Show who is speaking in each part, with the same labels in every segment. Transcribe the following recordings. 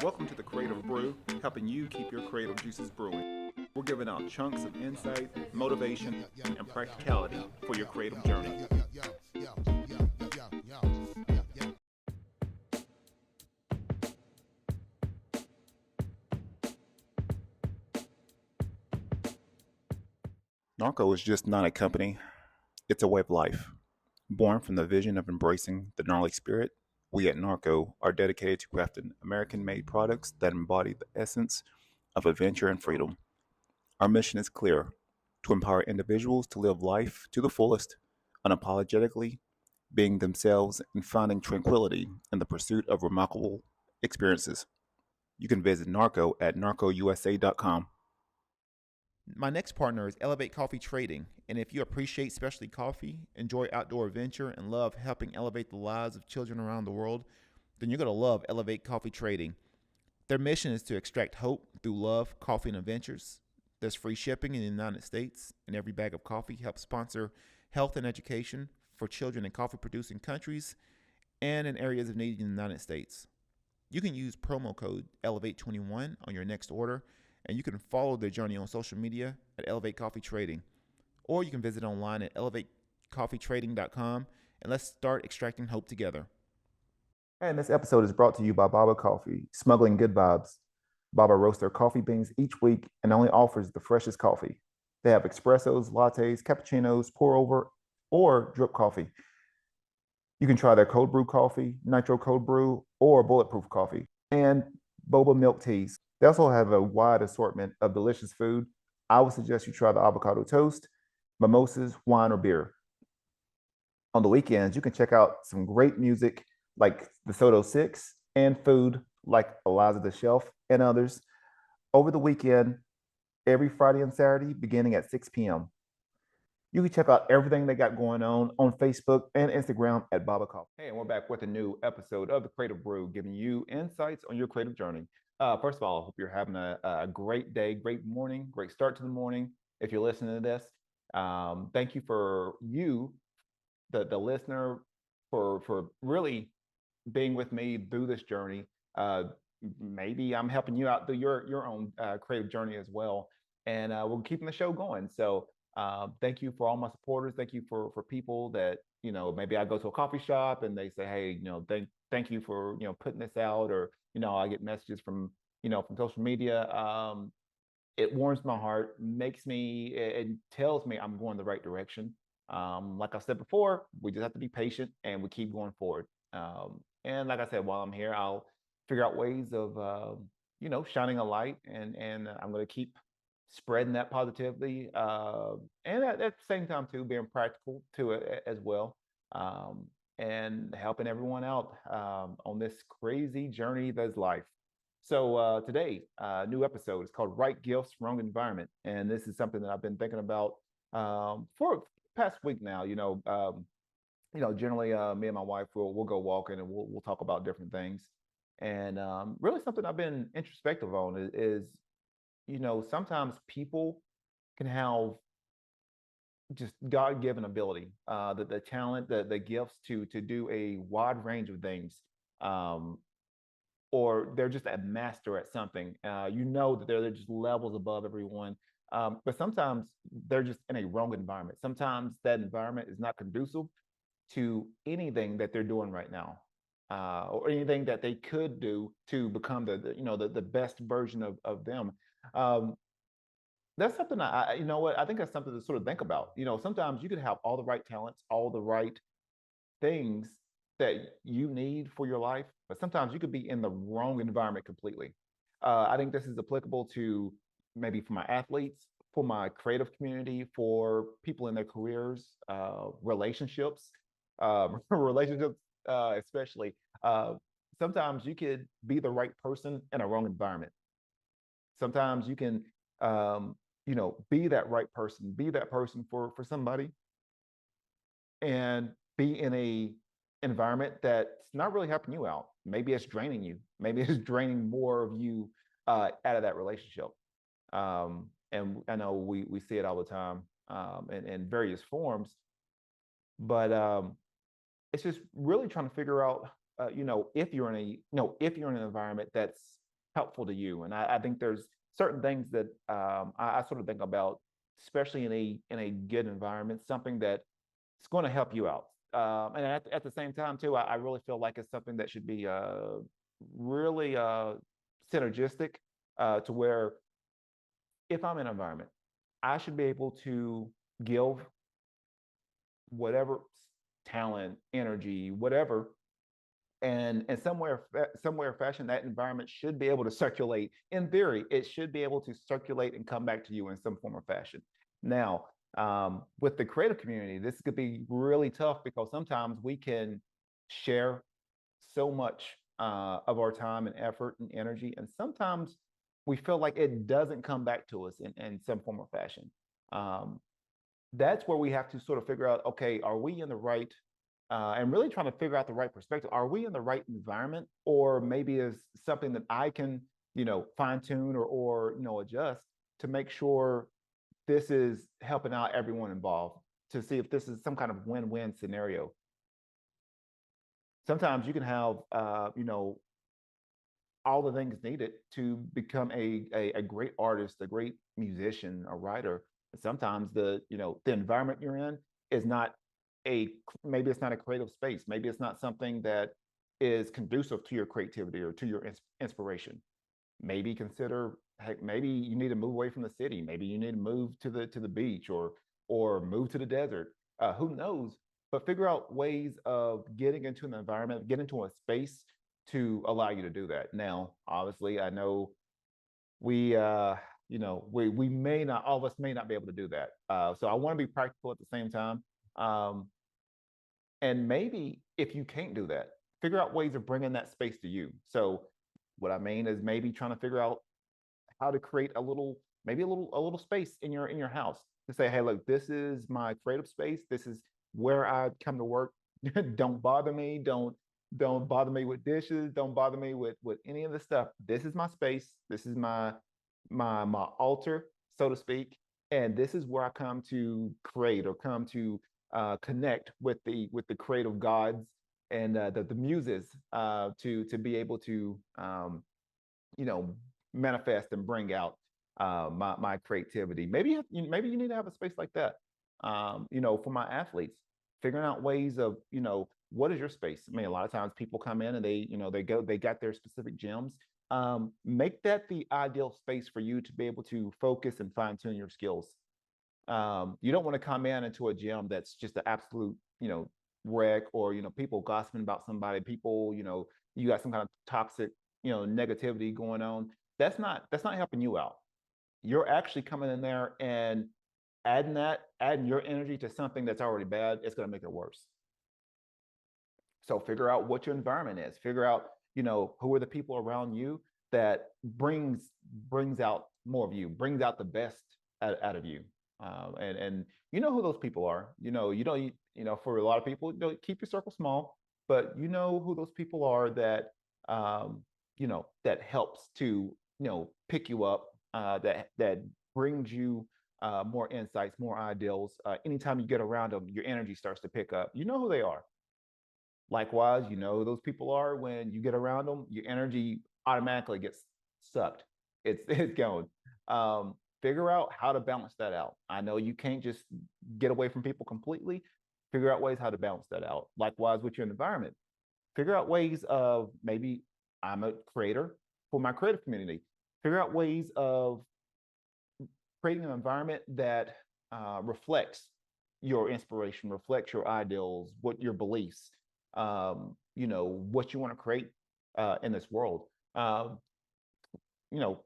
Speaker 1: Welcome to the Creative Brew, helping you keep your creative juices brewing. We're giving out chunks of insight, motivation, and practicality for your creative journey. Gnarco is just not a company, it's a way of life. Born from the vision of embracing the gnarly spirit, we at Gnarco are dedicated to crafting American made products that embody the essence of adventure and freedom. Our mission is clear: to empower individuals to live life to the fullest, unapologetically, being themselves and finding tranquility in the pursuit of remarkable experiences. You can visit Narco at narcousa.com. My next partner is Elevate Coffee Trading, and if you appreciate specialty coffee, enjoy outdoor adventure, and love helping elevate the lives of children around the world, then you're going to love Elevate Coffee Trading. Their mission is to extract hope through love, coffee, and adventures. There's free shipping in the United States, and every bag of coffee helps sponsor health and education for children in coffee producing countries and in areas of need in the United States. You can use promo code Elevate21 on your next order, and you can follow their journey on social media at Elevate Coffee Trading. Or you can visit online at elevatecoffeetrading.com, and let's start extracting hope together. And this episode is brought to you by Baba Coffee, smuggling good vibes. Baba roasts their coffee beans each week and only offers the freshest coffee. They have espressos, lattes, cappuccinos, pour over, or drip coffee. You can try their cold brew coffee, nitro cold brew, or bulletproof coffee, and boba milk teas. They also have a wide assortment of delicious food. I would suggest you try the avocado toast, mimosas, wine, or beer. On the weekends, you can check out some great music like the Soto Six and food like Eliza the Shelf and others over the weekend, every Friday and Saturday, beginning at 6 p.m. You can check out everything they got going on Facebook and Instagram at Baba Coffee. Hey, and we're back with a new episode of the Creative Brew, giving you insights on your creative journey. First of all, I hope you're having a great day, great morning, great start to the morning. If you're listening to this, thank you for the listener, for really being with me through this journey. Maybe I'm helping you out through your own creative journey as well, and we're keeping the show going. So thank you for all my supporters. Thank you for people that maybe I go to a coffee shop and they say, hey, thank you for putting this out, or I get messages from from social media. It warms my heart, makes me, it tells me I'm going the right direction. Like I said before, we just have to be patient and we keep going forward. And like I said, while I'm here, I'll figure out ways of shining a light, and I'm going to keep spreading that positivity, and at the same time too being practical to it as well, and helping everyone out on this crazy journey that's life. So today, new episode is called Right Gifts, Wrong Environment, and this is something that I've been thinking about for the past week now. Generally, me and my wife will go walking and we'll talk about different things, and really something I've been introspective on is sometimes people can have just God-given ability, the talent, the gifts to do a wide range of things, um, or they're just a master at something. That they're just levels above everyone, but sometimes they're just in a wrong environment. Sometimes that environment is not conducive to anything that they're doing right now, or anything that they could do to become the best version of them. Um, that's something I think that's something to sort of think about. Sometimes you could have all the right talents, all the right things that you need for your life, but sometimes you could be in the wrong environment completely. I think this is applicable to maybe for my athletes, for my creative community, for people in their careers, relationships, relationships, especially. Sometimes you could be the right person in a wrong environment. Sometimes you can, be that right person, be that person for somebody, and be in a environment that's not really helping you out. Maybe it's draining you. Maybe it's draining more of you out of that relationship. And I know we see it all the time, in various forms, but it's just really trying to figure out, if you're in an environment that's
Speaker 2: helpful to you. And I think there's certain things that I sort of think about, especially in a good environment, something that it's going to help you out. And at the same time, too, I really feel like it's something that should be really synergistic to where if I'm in an environment, I should be able to give whatever talent, energy, whatever, and somewhere fashion that environment should be able to circulate. In theory, it should be able to circulate and come back to you in some form or fashion. Now, with the creative community, this could be really tough because sometimes we can share so much of our time and effort and energy, and sometimes we feel like it doesn't come back to us in some form or fashion. Um, that's where we have to sort of figure out, okay, are we in the right, and really trying to figure out the right perspective. Are we in the right environment, or maybe is something that I can, fine tune or adjust to make sure this is helping out everyone involved to see if this is some kind of win-win scenario. Sometimes you can have, all the things needed to become a great artist, a great musician, a writer. Sometimes the environment you're in is not a maybe it's not a creative space. Maybe it's not something that is conducive to your creativity or to your inspiration. Maybe consider, heck, maybe you need to move away from the city. Maybe you need to move to the beach or move to the desert. Who knows? But figure out ways of getting into an environment, get into a space to allow you to do that. Now, obviously, I know we we may not, all of us may not be able to do that. So I want to be practical at the same time. Um, and maybe if you can't do that, figure out ways of bringing that space to you. So what I mean is maybe trying to figure out how to create a little, maybe a little space in your house to say, hey, look, this is my creative space. This is where I come to work. Don't bother me. Don't bother me with dishes. Don't bother me with any of this stuff. This is my space. This is my altar, so to speak. And this is where I come to create or come to connect with the creative gods and the muses to be able to you know manifest and bring out my creativity. Maybe you need to have a space like that. For my athletes, figuring out ways of what is your space. I mean, a lot of times people come in and they got their specific gyms. Make that the ideal space for you to be able to focus and fine tune your skills. You don't want to come into a gym that's just an absolute wreck, or people gossiping about somebody, people you got some kind of toxic negativity going on. That's not helping you out. You're actually coming in there and adding your energy to something that's already bad. It's going to make it worse. So figure out what your environment is. Figure out, who are the people around you that brings out more of you, brings out the best out of you. And you know who those people are. You don't, for a lot of people, keep your circle small, but you know who those people are that that helps to, pick you up, that brings you more insights, more ideals. Anytime you get around them, your energy starts to pick up. You know who they are. Likewise, you know who those people are. When you get around them, your energy automatically gets sucked. It's going. Figure out how to balance that out. I know you can't just get away from people completely. Figure out ways how to balance that out. Likewise with your environment. Figure out ways of, maybe I'm a creator for my creative community. Figure out ways of creating an environment that reflects your inspiration, reflects your ideals, what your beliefs, what you want to create in this world. You know,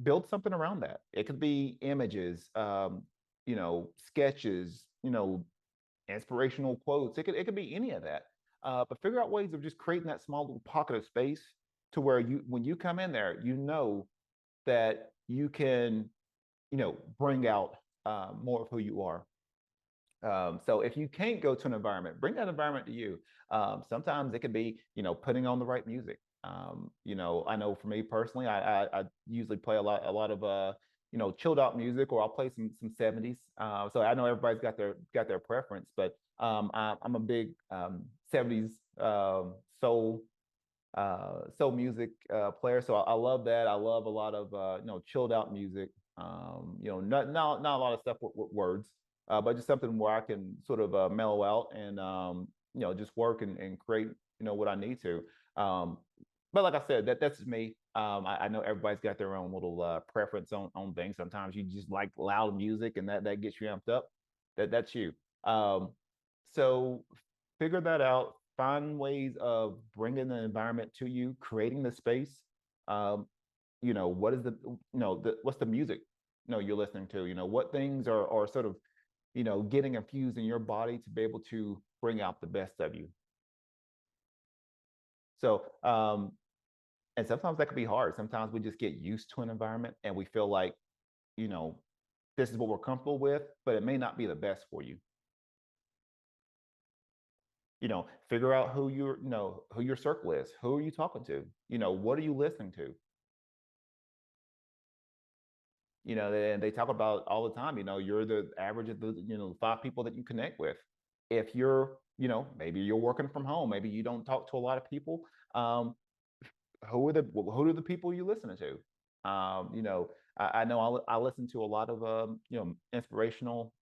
Speaker 2: Build something around that. It could be images, sketches, inspirational quotes. It could be any of that. But figure out ways of just creating that small little pocket of space to where when you come in there, that you can, bring out more of who you are. So if you can't go to an environment, bring that environment to you. Sometimes it could be, putting on the right music. I know for me personally, I usually play a lot of chilled out music, or I'll play some 70s. So I know everybody's got their preference, but I'm a big 70s soul soul music player. So I love that. I love a lot of chilled out music. Not a lot of stuff with words, but just something where I can sort of mellow out and just work and create what I need to. Um, but like I said, that's just me. I know everybody's got their own little preference on things. Sometimes you just like loud music, and that gets you amped up. That's you. Um, so figure that out. Find ways of bringing the environment to you, creating the space. Um, what is what's the music you're listening to? What things are sort of getting infused in your body to be able to bring out the best of you. So and sometimes that could be hard. Sometimes we just get used to an environment and we feel like, you know, this is what we're comfortable with, but it may not be the best for you. Figure out who your circle is. Who are you talking to? What are you listening to? And they talk about all the time, you're the average of the, five people that you connect with. If you're, maybe you're working from home, maybe you don't talk to a lot of people. Who are the people you listening to? I know I listen to a lot of inspirational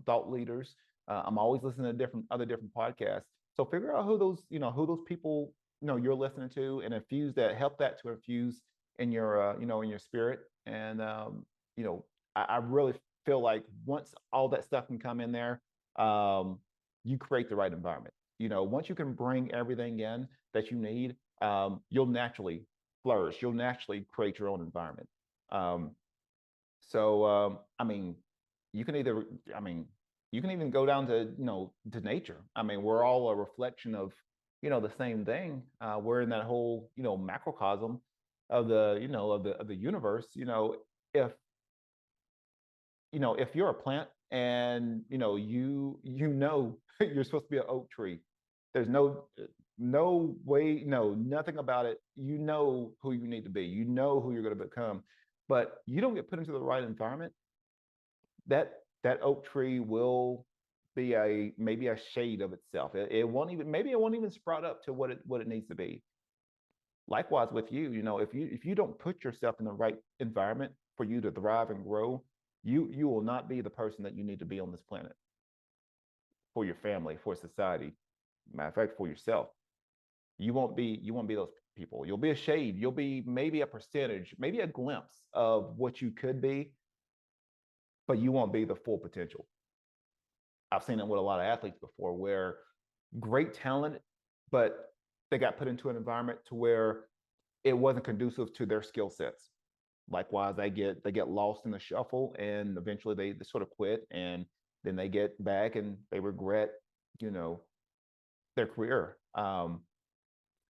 Speaker 2: thought leaders. I'm always listening to different podcasts. So figure out who those people you're listening to, and help that to infuse in your in your spirit. And I really feel like once all that stuff can come in there, you create the right environment. Once you can bring everything in that you need, you'll naturally flourish. You'll naturally create your own environment. Um, I mean, you can either, I mean, you can even go down to, to nature. I mean, we're all a reflection of, the same thing. We're in that whole, macrocosm of the, of the universe. If, if you're a plant and, you're supposed to be an oak tree, there's no way, no, nothing about it. You know who you need to be. You know who you're going to become, but you don't get put into the right environment. That oak tree will be maybe a shade of itself. It won't even sprout up to what it needs to be. Likewise with you, if you don't put yourself in the right environment for you to thrive and grow, you will not be the person that you need to be on this planet for your family, for society. Matter of fact, for yourself. You won't be those people. You'll be a shade. You'll be maybe a percentage, maybe a glimpse of what you could be, but you won't be the full potential. I've seen it with a lot of athletes before where great talent, but they got put into an environment to where it wasn't conducive to their skill sets. Likewise, they get lost in the shuffle, and eventually they sort of quit, and then they get back and they regret, you know, their career.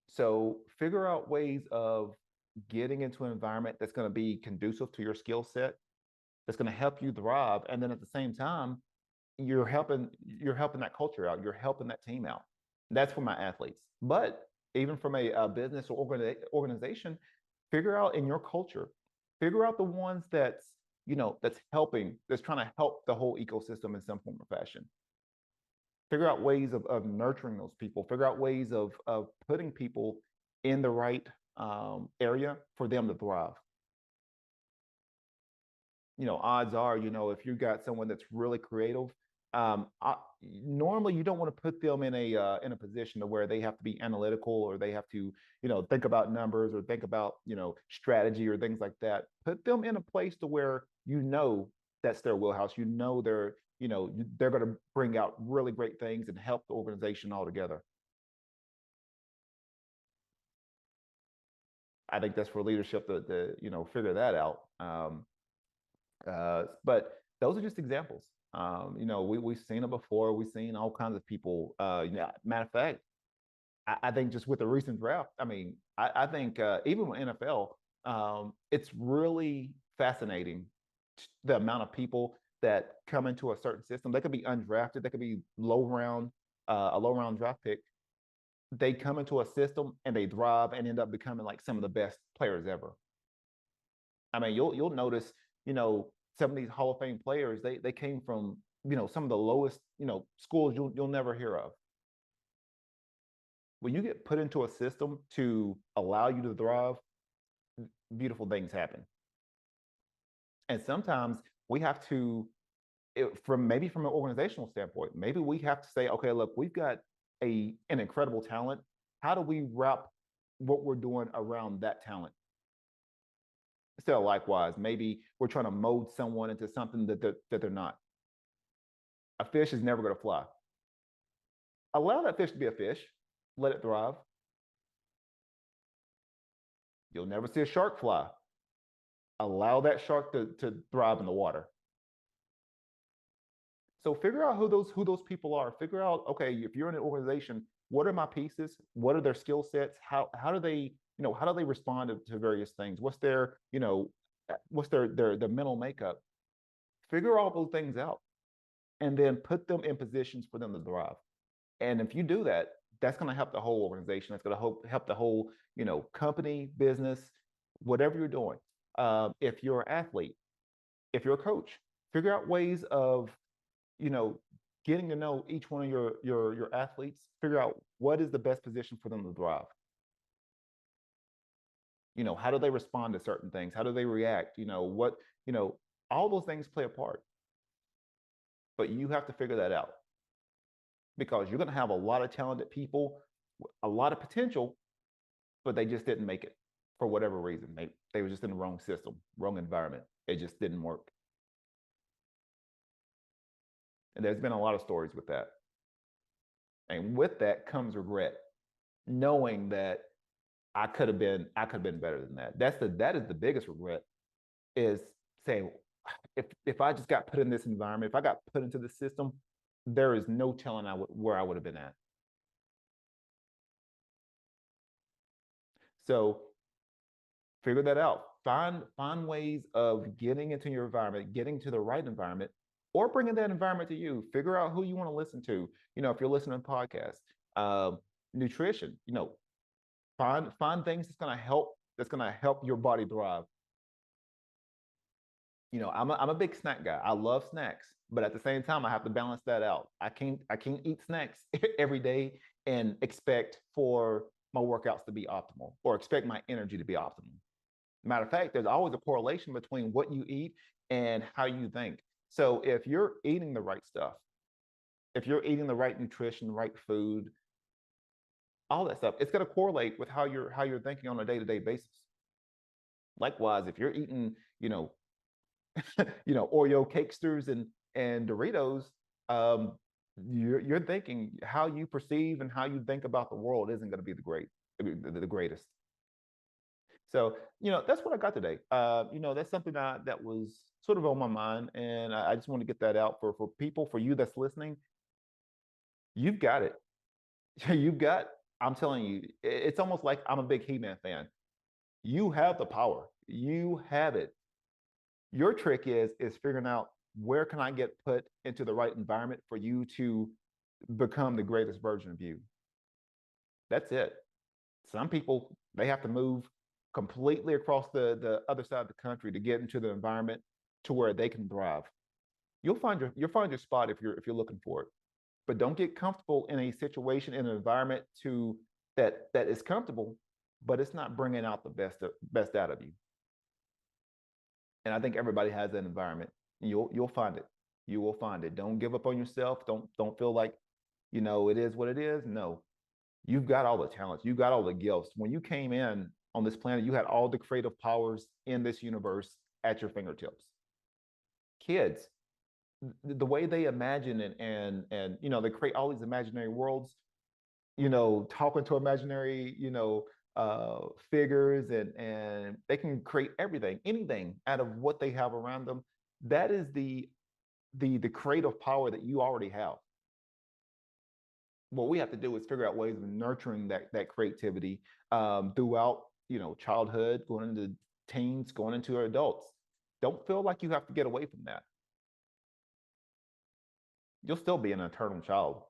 Speaker 2: So figure out ways of getting into an environment that's going to be conducive to your skill set, that's going to help you thrive, and then at the same time, you're helping that culture out. You're helping that team out. That's for my athletes. But even from a business or organization, figure out in your culture, figure out the ones that's trying to help the whole ecosystem in some form or fashion. Figure out ways of nurturing those people. Figure out ways of putting people in the right area for them to thrive. Odds are, if you got someone that's really creative, normally you don't want to put them in a position to where they have to be analytical, or they have to, think about numbers, or think about, strategy or things like that. Put them in a place to where that's their wheelhouse. They're going to bring out really great things and help the organization altogether. I think that's for leadership to figure that out. But those are just examples. We've seen it before. We've seen all kinds of people. Matter of fact, I think just with the recent draft, I mean, I think even with NFL, it's really fascinating the amount of people that come into a certain system. They could be undrafted. They could be a low round draft pick. They come into a system and they thrive and end up becoming like some of the best players ever. I mean, you'll notice, some of these Hall of Fame players, they came from, some of the lowest, schools you'll never hear of. When you get put into a system to allow you to thrive, beautiful things happen. And sometimes we have to, from maybe from an organizational standpoint, maybe we have to say, okay, look, we've got an incredible talent. How do we wrap what we're doing around that talent? So likewise, maybe we're trying to mold someone into something that they're not. A fish is never going to fly. Allow that fish to be a fish. Let it thrive. You'll never see a shark fly. Allow that shark to thrive in the water. So figure out who those people are. Figure out, okay, if you're in an organization, what are my pieces? What are their skill sets? How do they, how do they respond to various things? What's their, what's their mental makeup? Figure all those things out and then put them in positions for them to thrive. And if you do that, that's going to help the whole organization. That's going to help the whole, company, business, whatever you're doing. If you're an athlete, if you're a coach, figure out ways of, you know, getting to know each one of your athletes. Figure out what is the best position for them to thrive. How do they respond to certain things? How do they react? All those things play a part. But you have to figure that out because you're going to have a lot of talented people, a lot of potential, but they just didn't make it for whatever reason. They were just in the wrong system, wrong environment. It just didn't work. And there's been a lot of stories with that. And with that comes regret, knowing that I could have been better than that. That is the biggest regret, is saying, if I just got put in this environment, if I got put into the system, there is no telling where I would have been at. So figure that out. Find ways of getting into your environment, getting to the right environment, or bringing that environment to you. Figure out who you want to listen to. If you're listening to podcasts, nutrition. Find things that's gonna help your body thrive. I'm a big snack guy. I love snacks, but at the same time, I have to balance that out. I can't eat snacks every day and expect for my workouts to be optimal or expect my energy to be optimal. Matter of fact, there's always a correlation between what you eat and how you think. So if you're eating the right stuff, if you're eating the right nutrition, right food, all that stuff, it's going to correlate with how you're thinking on a day-to-day basis. Likewise, if you're eating, Oreo cakesters and Doritos, you're thinking how you perceive and how you think about the world isn't going to be the greatest. So, that's what I got today. That's something that was sort of on my mind, and I just want to get that out for people, for you that's listening. You've got it. You've got. I'm telling you, it's almost like I'm a big He-Man fan. You have the power. You have it. Your trick is figuring out where can I get put into the right environment for you to become the greatest version of you. That's it. Some people, they have to move completely across the other side of the country to get into the environment to where they can thrive. You'll find your spot if you're looking for it. But don't get comfortable in a situation, in an environment that is comfortable, but it's not bringing out the best out of you. And I think everybody has that environment. You'll find it. You will find it. Don't give up on yourself. Don't feel like, it is what it is. No, you've got all the talents. You've got all the gifts. When you came in on this planet, you had all the creative powers in this universe at your fingertips. Kids, the way they imagine and they create all these imaginary worlds, talking to imaginary, figures, and they can create anything out of what they have around them. That is the creative power that you already have. What we have to do is figure out ways of nurturing that creativity throughout, childhood, going into teens, going into adults. Don't feel like you have to get away from that. You'll still be an eternal child.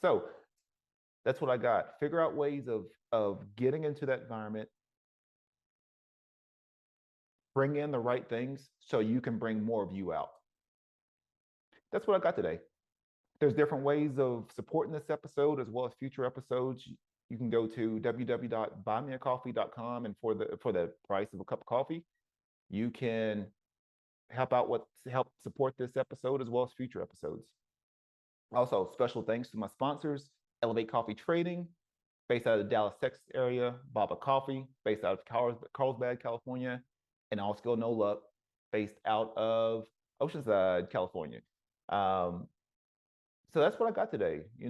Speaker 2: So that's what I got. Figure out ways of getting into that environment, bring in the right things so you can bring more of you out. That's what I got today. There's different ways of supporting this episode as well as future episodes. You can go to www.buymeacoffee.com, and for the price of a cup of coffee, you can help support this episode as well as future episodes. Also, special thanks to my sponsors, Elevate Coffee Trading, based out of the Dallas, Texas area, Baba Coffee, based out of Carlsbad, California, and All Skill No Luck, based out of Oceanside, California. So that's what I got today. You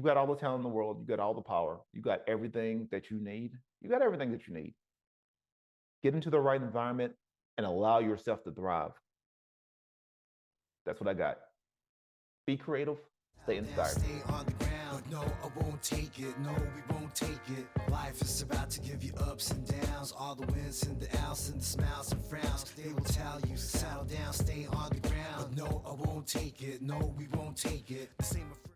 Speaker 2: got all the talent in the world, you got all the power, you got everything that you need. You got everything that you need. Get into the right environment and allow yourself to thrive. That's what I got. Be creative, stay inspired.
Speaker 3: Stay on the ground. No, I won't take it. No, we won't take it. Life is about to give you ups and downs. All the wins and the outs and the smiles and frowns. They will tell you, settle down, stay on the ground. But no, I won't take it. No, we won't take it. The same